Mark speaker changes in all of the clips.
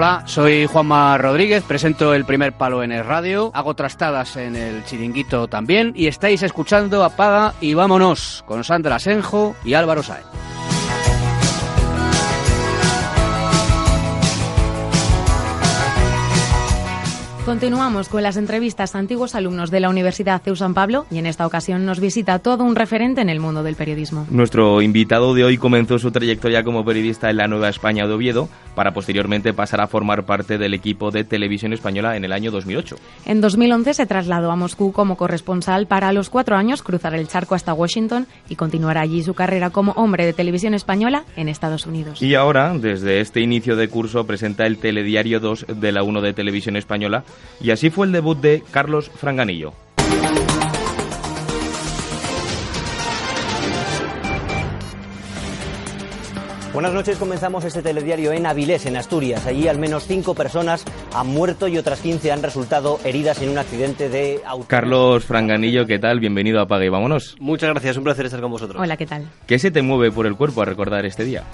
Speaker 1: Hola, soy Juanma Rodríguez, presento El Primer Palo en el radio, hago trastadas en El Chiringuito también y estáis escuchando Apaga y Vámonos con Sandra Senjo y Álvaro Sáenz.
Speaker 2: Continuamos con las entrevistas a antiguos alumnos de la Universidad CEU San Pablo y en esta ocasión nos visita todo un referente en el mundo del periodismo.
Speaker 3: Nuestro invitado de hoy comenzó su trayectoria como periodista en la Nueva España de Oviedo para posteriormente pasar a formar parte del equipo de Televisión Española en el año 2008.
Speaker 2: En 2011 se trasladó a Moscú como corresponsal para a los 4 años cruzar el charco hasta Washington y continuar allí su carrera como hombre de Televisión Española en Estados Unidos.
Speaker 3: Y ahora, desde este inicio de curso, presenta el Telediario 2 de la 1 de Televisión Española. Y así fue el debut de Carlos Franganillo.
Speaker 4: Buenas noches, comenzamos este telediario en Avilés, en Asturias. Allí al menos 5 personas han muerto y otras 15 han resultado heridas en un accidente de auto.
Speaker 3: Carlos Franganillo, ¿qué tal? Bienvenido a Apaga y Vámonos.
Speaker 5: Muchas gracias, un placer estar con vosotros.
Speaker 2: Hola, ¿qué tal?
Speaker 3: ¿Qué se te mueve por el cuerpo a recordar este día?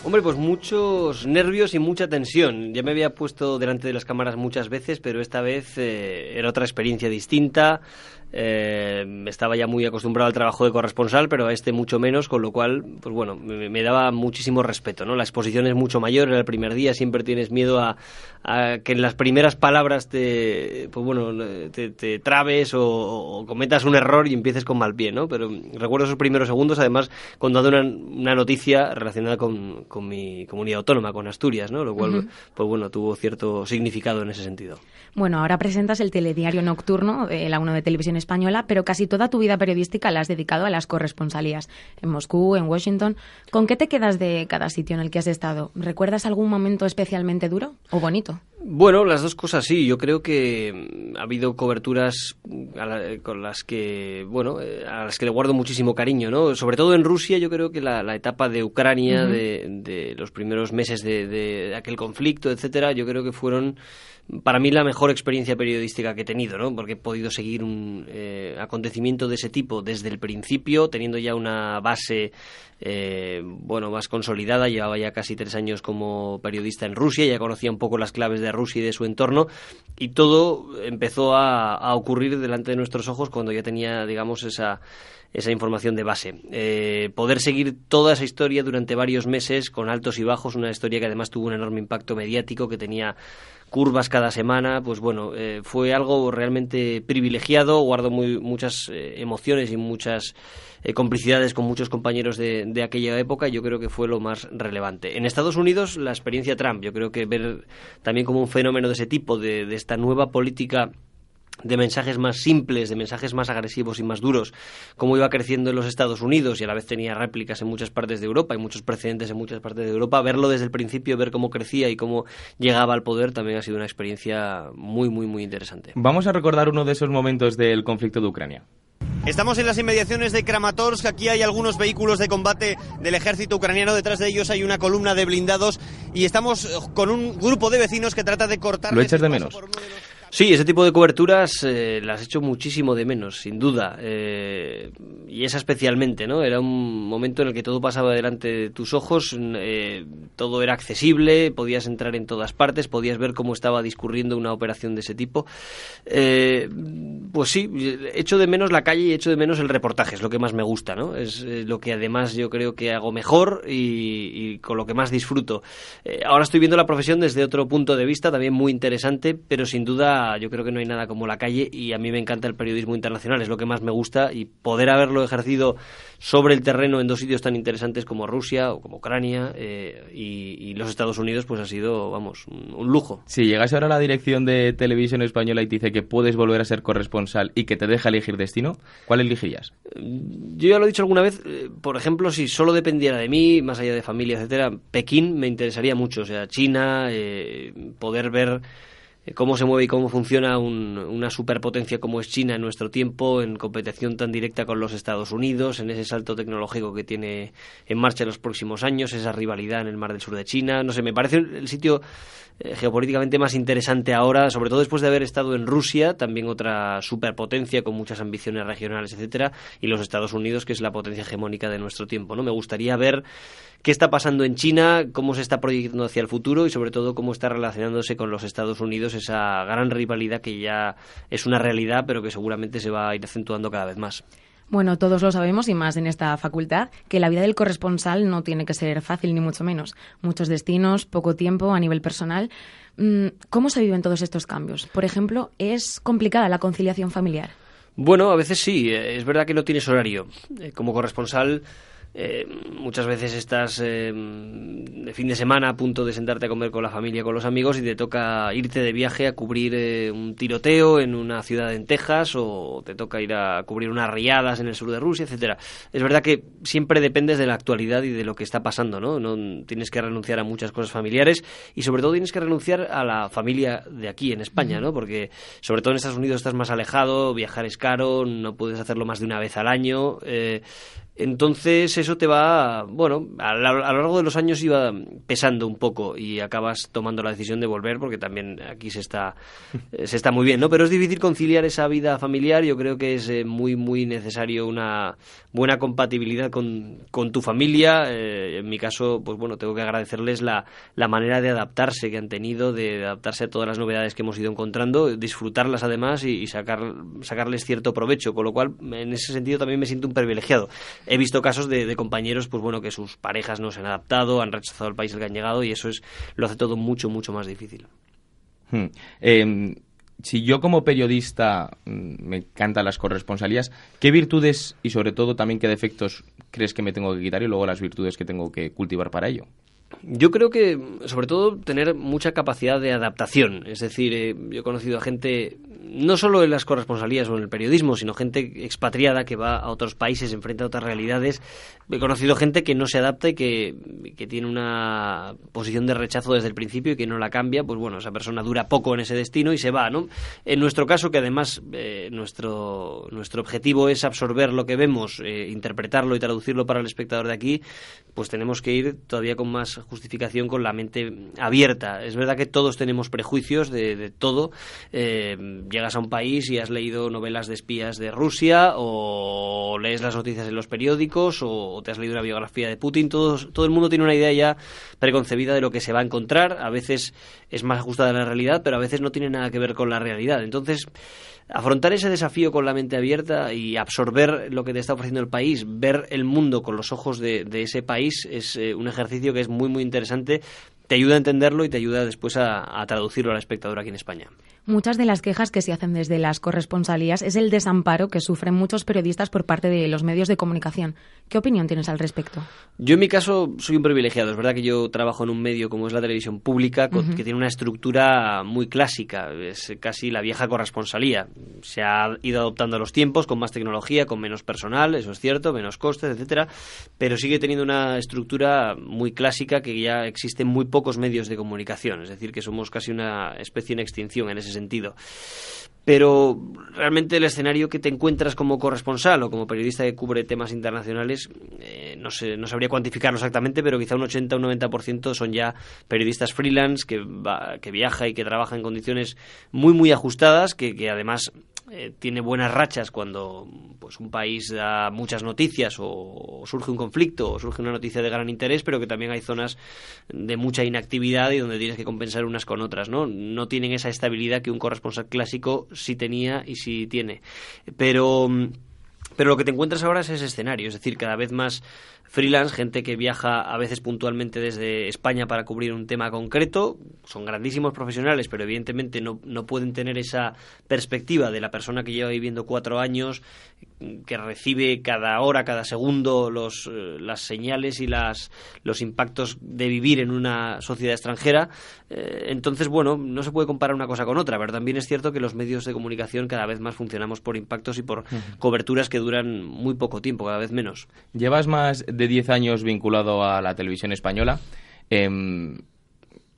Speaker 5: Hombre, pues muchos nervios y mucha tensión. Ya me había puesto delante de las cámaras muchas veces, pero esta vez era otra experiencia distinta. Estaba ya muy acostumbrado al trabajo de corresponsal, pero a este mucho menos, con lo cual, pues bueno, me daba muchísimo respeto, ¿no? La exposición es mucho mayor, era el primer día, siempre tienes miedo a que en las primeras palabras te trabes o cometas un error y empieces con mal pie, ¿no? Pero recuerdo esos primeros segundos, además, cuando dado una noticia relacionada con mi comunidad autónoma, con Asturias, ¿no? Lo cual, pues bueno, tuvo cierto significado en ese sentido.
Speaker 2: Bueno, ahora presentas el telediario nocturno de la 1 de Televisión Española, pero casi toda tu vida periodística la has dedicado a las corresponsalías, en Moscú, en Washington. ¿Con qué te quedas de cada sitio en el que has estado? ¿Recuerdas algún momento especialmente duro o bonito?
Speaker 5: Bueno, las dos cosas sí. Yo creo que ha habido coberturas con las que, bueno, a las que le guardo muchísimo cariño, ¿no? Sobre todo en Rusia, yo creo que la etapa de Ucrania, de los primeros meses de aquel conflicto, etcétera, yo creo que fueron para mí la mejor experiencia periodística que he tenido, ¿no? Porque he podido seguir un acontecimiento de ese tipo desde el principio, teniendo ya una base más consolidada. Llevaba ya casi 3 años como periodista en Rusia, ya conocía un poco las claves de Rusia y de su entorno, y todo empezó a ocurrir delante de nuestros ojos cuando ya tenía, digamos, esa información de base. Poder seguir toda esa historia durante varios meses, con altos y bajos, una historia que además tuvo un enorme impacto mediático, que tenía curvas cada semana, pues bueno, fue algo realmente privilegiado. Guardo muchas emociones y muchas complicidades con muchos compañeros de aquella época, y yo creo que fue lo más relevante. En Estados Unidos, la experiencia Trump, yo creo que ver también como un fenómeno de ese tipo, de esta nueva política de mensajes más simples, de mensajes más agresivos y más duros, cómo iba creciendo en los Estados Unidos, y a la vez tenía réplicas en muchas partes de Europa y muchos precedentes en muchas partes de Europa. Verlo desde el principio, ver cómo crecía y cómo llegaba al poder, también ha sido una experiencia muy, muy, muy interesante.
Speaker 3: Vamos a recordar uno de esos momentos del conflicto de Ucrania.
Speaker 6: Estamos en las inmediaciones de Kramatorsk. Aquí hay algunos vehículos de combate del ejército ucraniano. Detrás de ellos hay una columna de blindados y estamos con un grupo de vecinos que trata de cortar.
Speaker 3: ¿Lo echas de menos?
Speaker 5: Sí, ese tipo de coberturas las echo muchísimo de menos, sin duda, y esa especialmente, ¿no? Era un momento en el que todo pasaba delante de tus ojos, todo era accesible, podías entrar en todas partes, podías ver cómo estaba discurriendo una operación de ese tipo. Pues sí, echo de menos la calle y echo de menos el reportaje, es lo que más me gusta, ¿no? Es lo que además yo creo que hago mejor y con lo que más disfruto. Ahora estoy viendo la profesión desde otro punto de vista, también muy interesante, pero sin duda yo creo que no hay nada como la calle, y a mí me encanta el periodismo internacional, es lo que más me gusta, y poder haberlo ejercido sobre el terreno en 2 sitios tan interesantes como Rusia o como Ucrania y los Estados Unidos, pues ha sido, vamos, un lujo.
Speaker 3: Si llegase ahora a la dirección de Televisión Española y te dice que puedes volver a ser corresponsal y que te deja elegir destino, ¿cuál elegirías?
Speaker 5: Yo ya lo he dicho alguna vez, por ejemplo, si solo dependiera de mí, más allá de familia, etcétera, Pekín me interesaría mucho, o sea, China, poder ver cómo se mueve y cómo funciona una superpotencia como es China en nuestro tiempo, en competición tan directa con los Estados Unidos, en ese salto tecnológico que tiene en marcha en los próximos años, esa rivalidad en el Mar del Sur de China. No sé, me parece el sitio geopolíticamente más interesante ahora, sobre todo después de haber estado en Rusia, también otra superpotencia con muchas ambiciones regionales, etcétera, y los Estados Unidos, que es la potencia hegemónica de nuestro tiempo, ¿no? Me gustaría ver qué está pasando en China, cómo se está proyectando hacia el futuro y sobre todo cómo está relacionándose con los Estados Unidos esa gran rivalidad que ya es una realidad, pero que seguramente se va a ir acentuando cada vez más.
Speaker 2: Bueno, todos lo sabemos, y más en esta facultad, que la vida del corresponsal no tiene que ser fácil, ni mucho menos. Muchos destinos, poco tiempo a nivel personal. ¿Cómo se viven todos estos cambios? Por ejemplo, ¿es complicada la conciliación familiar?
Speaker 5: Bueno, a veces sí. Es verdad que no tienes horario. Como corresponsal, muchas veces estás de fin de semana a punto de sentarte a comer con la familia, con los amigos, y te toca irte de viaje a cubrir un tiroteo en una ciudad en Texas, o te toca ir a cubrir unas riadas en el sur de Rusia, etcétera. Es verdad que siempre dependes de la actualidad y de lo que está pasando, ¿no? Tienes que renunciar a muchas cosas familiares y sobre todo tienes que renunciar a la familia de aquí en España, ¿no? Porque sobre todo en Estados Unidos estás más alejado, viajar es caro, no puedes hacerlo más de una vez al año. Entonces eso te va, bueno, a lo largo de los años iba pesando un poco y acabas tomando la decisión de volver, porque también aquí se está muy bien, ¿no? Pero es difícil conciliar esa vida familiar. Yo creo que es muy, muy necesario una buena compatibilidad con tu familia. En mi caso, pues bueno, tengo que agradecerles la manera de adaptarse que han tenido, de adaptarse a todas las novedades que hemos ido encontrando, disfrutarlas además y sacarles cierto provecho, con lo cual en ese sentido también me siento un privilegiado. He visto casos de compañeros, pues bueno, que sus parejas no se han adaptado, han rechazado el país al que han llegado, y eso lo hace todo mucho, mucho más difícil.
Speaker 3: Si yo como periodista me encantan las corresponsalías, ¿qué virtudes y sobre todo también qué defectos crees que me tengo que quitar y luego las virtudes que tengo que cultivar para ello?
Speaker 5: Yo creo que, sobre todo, tener mucha capacidad de adaptación. Es decir, yo he conocido a gente, no solo en las corresponsalías o en el periodismo, sino gente expatriada que va a otros países, enfrenta a otras realidades. He conocido gente que no se adapta y que tiene una posición de rechazo desde el principio y que no la cambia. Pues bueno, esa persona dura poco en ese destino y se va, ¿no? En nuestro caso, que además nuestro objetivo es absorber lo que vemos, interpretarlo y traducirlo para el espectador de aquí, pues tenemos que ir todavía con más justificación, con la mente abierta. Es verdad que todos tenemos prejuicios de todo. Llegas a un país y has leído novelas de espías de Rusia, o lees las noticias en los periódicos, o te has leído una biografía de Putin. Todo el mundo tiene una idea ya preconcebida de lo que se va a encontrar. A veces es más ajustada a la realidad, pero a veces no tiene nada que ver con la realidad. Entonces, afrontar ese desafío con la mente abierta y absorber lo que te está ofreciendo el país, ver el mundo con los ojos de ese país, es un ejercicio que es muy, muy interesante. Te ayuda a entenderlo y te ayuda después a traducirlo al espectador aquí en España.
Speaker 2: Muchas de las quejas que se hacen desde las corresponsalías es el desamparo que sufren muchos periodistas por parte de los medios de comunicación. ¿Qué opinión tienes al respecto?
Speaker 5: Yo en mi caso soy un privilegiado. Es verdad que yo trabajo en un medio como es la televisión pública, que tiene una estructura muy clásica. Es casi la vieja corresponsalía. Se ha ido adoptando a los tiempos, con más tecnología, con menos personal, eso es cierto, menos costes, etcétera, pero sigue teniendo una estructura muy clásica, que ya existen muy pocos medios de comunicación. Es decir, que somos casi una especie en extinción en ese sentido. Pero realmente el escenario que te encuentras como corresponsal o como periodista que cubre temas internacionales, no sabría cuantificarlo exactamente, pero quizá un 80 o un 90% son ya periodistas freelance que viaja y que trabaja en condiciones muy, muy ajustadas, que además tiene buenas rachas cuando pues un país da muchas noticias, o surge un conflicto, o surge una noticia de gran interés, pero que también hay zonas de mucha inactividad y donde tienes que compensar unas con otras, ¿no? No tienen esa estabilidad que un corresponsal clásico sí tenía y sí tiene. Pero lo que te encuentras ahora es ese escenario, es decir, cada vez más freelance, gente que viaja a veces puntualmente desde España para cubrir un tema concreto. Son grandísimos profesionales, pero evidentemente no pueden tener esa perspectiva de la persona que lleva viviendo 4 años, que recibe cada hora, cada segundo las señales y los impactos de vivir en una sociedad extranjera. Entonces, bueno, no se puede comparar una cosa con otra, pero también es cierto que los medios de comunicación cada vez más funcionamos por impactos y por coberturas que duran muy poco tiempo, cada vez menos.
Speaker 3: Llevas más de 10 años vinculado a la televisión española.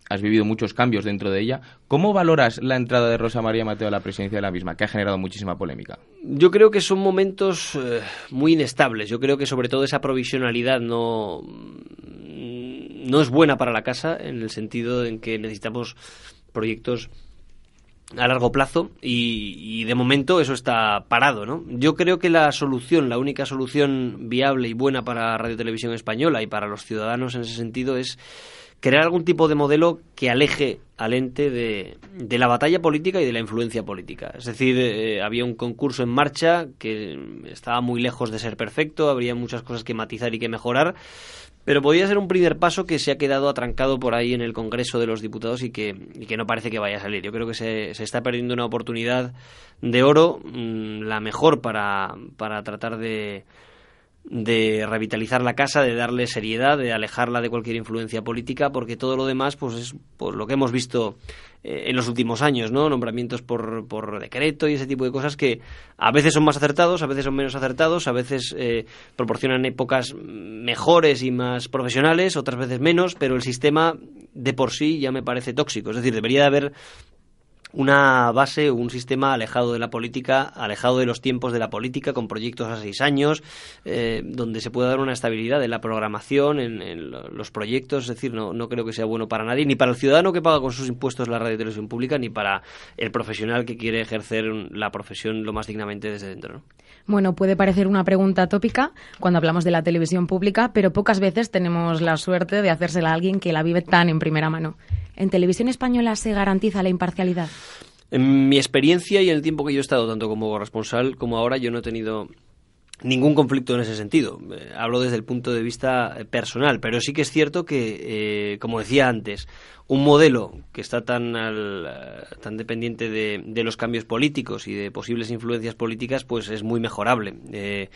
Speaker 3: has vivido muchos cambios dentro de ella. ¿Cómo valoras la entrada de Rosa María Mateo a la presidencia de la misma, que ha generado muchísima polémica?
Speaker 5: Yo creo que son momentos muy inestables. Yo creo que sobre todo esa provisionalidad no es buena para la casa, en el sentido en que necesitamos proyectos a largo plazo y de momento eso está parado, ¿no? Yo creo que la única solución viable y buena para Radio Televisión Española y para los ciudadanos en ese sentido es crear algún tipo de modelo que aleje al ente de la batalla política y de la influencia política. Es decir, había un concurso en marcha que estaba muy lejos de ser perfecto, habría muchas cosas que matizar y que mejorar, pero podría ser un primer paso que se ha quedado atrancado por ahí en el Congreso de los Diputados y que no parece que vaya a salir. Yo creo que se está perdiendo una oportunidad de oro, la mejor para tratar de revitalizar la casa, de darle seriedad, de alejarla de cualquier influencia política, porque todo lo demás pues es por lo que hemos visto en los últimos años, ¿no? Nombramientos por decreto y ese tipo de cosas que a veces son más acertados, a veces son menos acertados, a veces proporcionan épocas mejores y más profesionales, otras veces menos, pero el sistema de por sí ya me parece tóxico. Es decir, debería de haber una base, un sistema alejado de la política, alejado de los tiempos de la política, con proyectos a 6 años, donde se pueda dar una estabilidad en la programación, en los proyectos. Es decir, no creo que sea bueno para nadie, ni para el ciudadano que paga con sus impuestos la radio y televisión pública, ni para el profesional que quiere ejercer la profesión lo más dignamente desde dentro, ¿no?
Speaker 2: Bueno, puede parecer una pregunta tópica cuando hablamos de la televisión pública, pero pocas veces tenemos la suerte de hacérsela a alguien que la vive tan en primera mano. ¿En Televisión Española se garantiza la imparcialidad?
Speaker 5: En mi experiencia y en el tiempo que yo he estado, tanto como corresponsal como ahora, yo no he tenido ningún conflicto en ese sentido. Hablo desde el punto de vista personal, pero sí que es cierto que, como decía antes, un modelo que está tan dependiente de los cambios políticos y de posibles influencias políticas, pues es muy mejorable.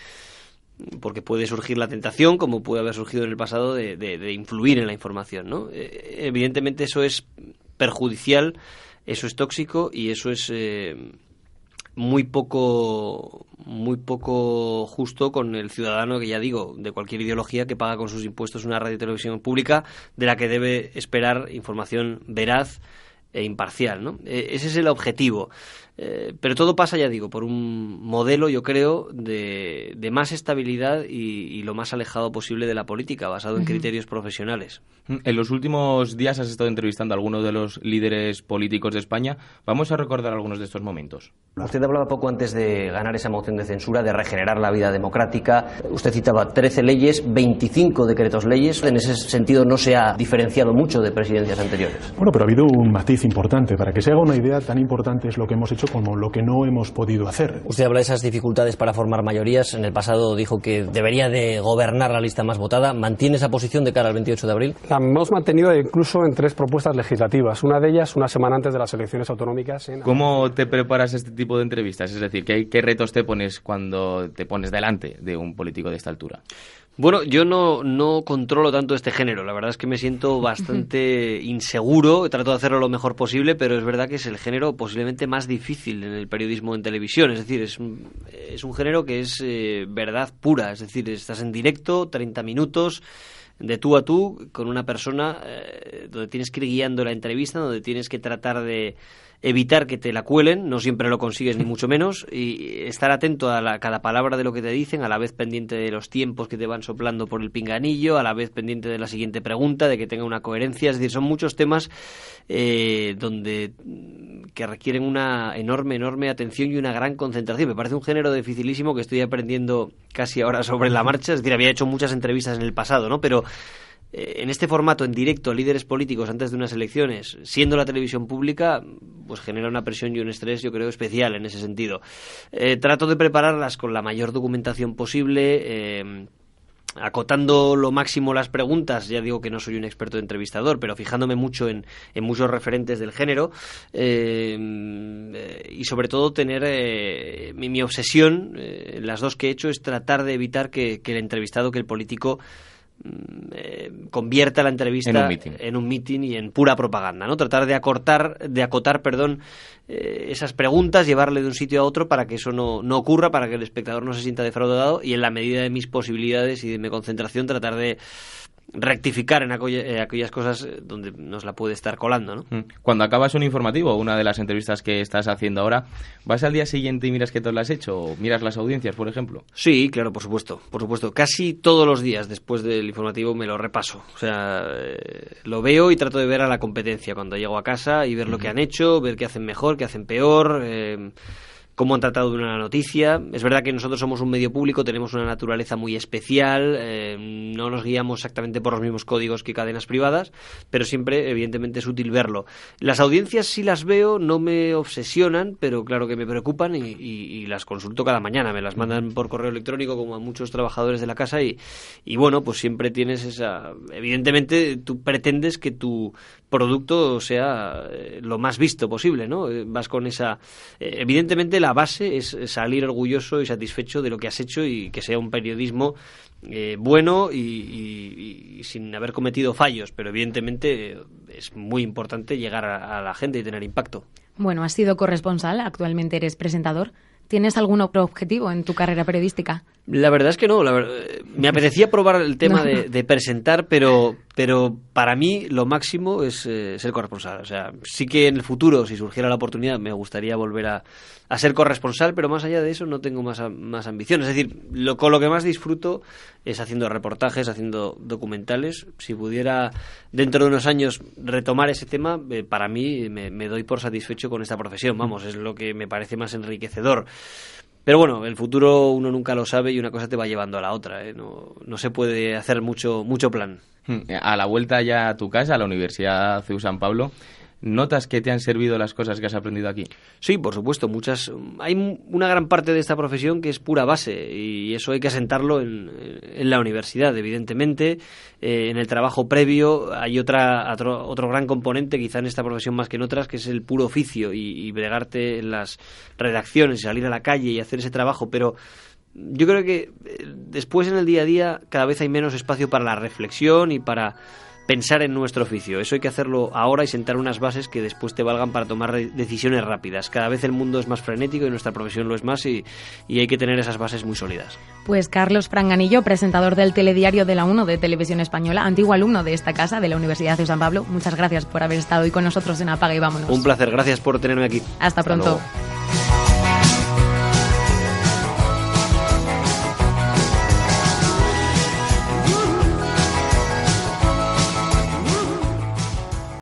Speaker 5: Porque puede surgir la tentación, como puede haber surgido en el pasado, de influir en la información, ¿no? Evidentemente eso es perjudicial, eso es tóxico y eso es muy poco justo con el ciudadano, que ya digo, de cualquier ideología, que paga con sus impuestos una radio y televisión pública, de la que debe esperar información veraz e imparcial, ¿no? Ese es el objetivo. Pero todo pasa, ya digo, por un modelo, yo creo, de más estabilidad y lo más alejado posible de la política, basado en criterios profesionales.
Speaker 3: En los últimos días has estado entrevistando a algunos de los líderes políticos de España. Vamos a recordar algunos de estos momentos.
Speaker 4: Usted hablaba poco antes de ganar esa moción de censura, de regenerar la vida democrática. Usted citaba 13 leyes, 25 decretos leyes. En ese sentido no se ha diferenciado mucho de presidencias anteriores.
Speaker 7: Bueno, pero ha habido un matiz importante. Para que se haga una idea, tan importante es lo que hemos hecho como lo que no hemos podido hacer.
Speaker 4: Usted habla de esas dificultades para formar mayorías. En el pasado dijo que debería de gobernar la lista más votada. ¿Mantiene esa posición de cara al 28 de abril?
Speaker 8: La hemos mantenido incluso en 3 propuestas legislativas. Una de ellas, una semana antes de las elecciones autonómicas.
Speaker 3: ¿Cómo te preparas este tipo de entrevistas? Es decir, ¿qué retos te pones cuando te pones delante de un político de esta altura?
Speaker 5: Bueno, yo no controlo tanto este género. La verdad es que me siento bastante inseguro. Trato de hacerlo lo mejor posible, pero es verdad que es el género posiblemente más difícil en el periodismo en televisión. Es decir, es un género que es verdad pura. Es decir, estás en directo, 30 minutos, de tú a tú, con una persona, donde tienes que ir guiando la entrevista, donde tienes que tratar de evitar que te la cuelen, no siempre lo consigues ni mucho menos, y estar atento a cada palabra de lo que te dicen, a la vez pendiente de los tiempos que te van soplando por el pinganillo, a la vez pendiente de la siguiente pregunta, de que tenga una coherencia. Es decir, son muchos temas que requieren una enorme atención y una gran concentración. Me parece un género dificilísimo que estoy aprendiendo casi ahora sobre la marcha. Es decir, había hecho muchas entrevistas en el pasado, ¿no? Pero en este formato, en directo, líderes políticos antes de unas elecciones, siendo la televisión pública, pues genera una presión y un estrés, yo creo, especial en ese sentido. Trato de prepararlas con la mayor documentación posible, acotando lo máximo las preguntas. Ya digo que no soy un experto entrevistador, pero fijándome mucho en muchos referentes del género, y sobre todo tener mi obsesión, las dos que he hecho, es tratar de evitar que el entrevistado, que el político convierta la entrevista en un meeting y en pura propaganda, ¿no? Tratar de acotar esas preguntas, llevarle de un sitio a otro para que eso no ocurra, para que el espectador no se sienta defraudado, y en la medida de mis posibilidades y de mi concentración tratar de rectificar en aquellas cosas donde nos la puede estar colando, ¿no?
Speaker 3: Cuando acabas un informativo, una de las entrevistas que estás haciendo ahora, ¿vas al día siguiente y miras que todo lo has hecho? ¿O miras las audiencias, por ejemplo?
Speaker 5: Sí, claro, por supuesto. Casi todos los días después del informativo me lo repaso. O sea, lo veo y trato de ver a la competencia cuando llego a casa y ver lo que han hecho, ver qué hacen mejor, qué hacen peor, cómo han tratado de una noticia. Es verdad que nosotros somos un medio público, tenemos una naturaleza muy especial, no nos guiamos exactamente por los mismos códigos que cadenas privadas, pero siempre, evidentemente, es útil verlo. Las audiencias sí las veo, no me obsesionan, pero claro que me preocupan y las consulto cada mañana. Me las mandan por correo electrónico, como a muchos trabajadores de la casa, y bueno, pues siempre tienes esa... Evidentemente, tú pretendes que tu producto sea lo más visto posible, ¿no? Vas con esa... evidentemente, la base es salir orgulloso y satisfecho de lo que has hecho y que sea un periodismo bueno y sin haber cometido fallos, pero evidentemente es muy importante llegar a la gente y tener impacto.
Speaker 2: Bueno, has sido corresponsal, actualmente eres presentador. ¿Tienes algún otro objetivo en tu carrera periodística?
Speaker 5: La verdad es que no. Me apetecía probar el tema de presentar, pero para mí lo máximo es ser corresponsal. O sea, sí que en el futuro, si surgiera la oportunidad, me gustaría volver a ser corresponsal, pero más allá de eso no tengo más ambición. Es decir, con lo que más disfruto es haciendo reportajes, haciendo documentales. Si pudiera dentro de unos años retomar ese tema, para mí me doy por satisfecho con esta profesión. Vamos, es lo que me parece más enriquecedor. Pero bueno, el futuro uno nunca lo sabe y una cosa te va llevando a la otra, ¿eh? No se puede hacer mucho plan.
Speaker 3: A la vuelta ya a tu casa, a la Universidad CEU San Pablo, ¿notas que te han servido las cosas que has aprendido aquí?
Speaker 5: Sí, por supuesto, muchas. Hay una gran parte de esta profesión que es pura base y eso hay que asentarlo en la universidad, evidentemente. En el trabajo previo hay otro gran componente, quizá en esta profesión más que en otras, que es el puro oficio y bregarte en las redacciones, salir a la calle y hacer ese trabajo, pero yo creo que después en el día a día cada vez hay menos espacio para la reflexión y para pensar en nuestro oficio. Eso hay que hacerlo ahora y sentar unas bases que después te valgan para tomar decisiones rápidas. Cada vez el mundo es más frenético y nuestra profesión lo es más y hay que tener esas bases muy sólidas.
Speaker 2: Pues Carlos Franganillo, presentador del telediario de la 1 de Televisión Española, antiguo alumno de esta casa de la Universidad de San Pablo, muchas gracias por haber estado hoy con nosotros en Apaga y Vámonos.
Speaker 5: Un placer, gracias por tenerme aquí.
Speaker 2: Hasta pronto.